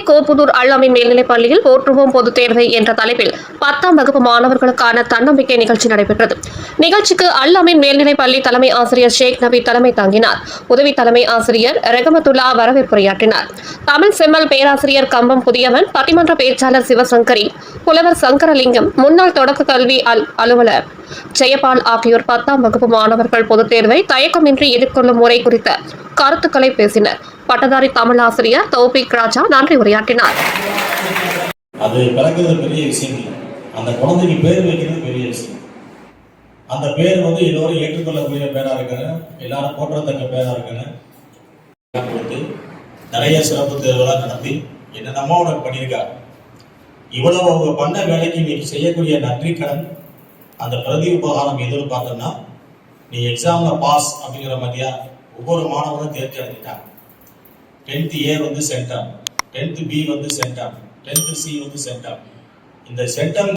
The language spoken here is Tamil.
கோப்புதூர் அல்லாமின் மேல்நிலைப் பள்ளியில் போற்றுவோம் பொதுத் தேர்வை என்ற தலைப்பில் 10ஆம் வகுப்பு மாணவர்களுக்கான தன்னம்பிக்கை நிகழ்ச்சி நடைபெற்றது. நிகழ்ச்சிக்கு அல்லாமின் மேல்நிலைப் பள்ளி தலைமை ஆசிரியர் ஷேக் நபி தலைமை தாங்கினார். உதவி தலைமை ஆசிரியர் ரெகமத்துல்லா வரவேற்புரையாற்றினார். தமிழ் செம்மல் பேராசிரியர் கம்பம் புதியவன், பட்டிமன்ற பேச்சாளர் சிவசங்கரி, புலவர் சங்கரலிங்கம், முன்னாள் தொடக்க கல்வி அலுவலர் ஜெயபால் ஆகியோர் 10ஆம் வகுப்பு மாணவர்கள் பொதுத் தேர்வை தயக்கமின்றி எதிர்கொள்ளும் முறை குறித்த கருத்துக்களை பேசினர். பட்டதாரி தமிழ் ஆசிரியர் தௌபிக் ராஜா நன்றி உரையாற்றினார். அது பிறக்கிறது பெரிய விஷயம் இல்லை, அந்த குழந்தைக்கு பேர் வைக்கிறது பெரிய விஷயம். அந்த பேர் எல்லோரும் ஏற்றுக்கொள்ளக்கூடிய பேரா இருக்கணும், எல்லாரும் போற்றத்தக்க பேரா இருக்கணும். கொடுத்து நிறைய சிறப்பு தேர்வுகளாக நடத்தி என்னென்னமோ உனக்கு பண்ணியிருக்காரு. இவ்வளவு அவங்க பண்ண வேலைக்கு இன்னைக்கு செய்யக்கூடிய நன்றி கடன், அந்த பிரதி உபகாரம் எதுன்னு பார்த்தோம்னா, நீ எக்ஸாம்ல பாஸ் அப்படிங்கிற மாதிரியா ஒவ்வொரு மாணவரும் தேர்ச்சி அடைஞ்சிட்டாங்க. 10th A centum, 10th B centum, 10th C centum. இந்த சென்டம்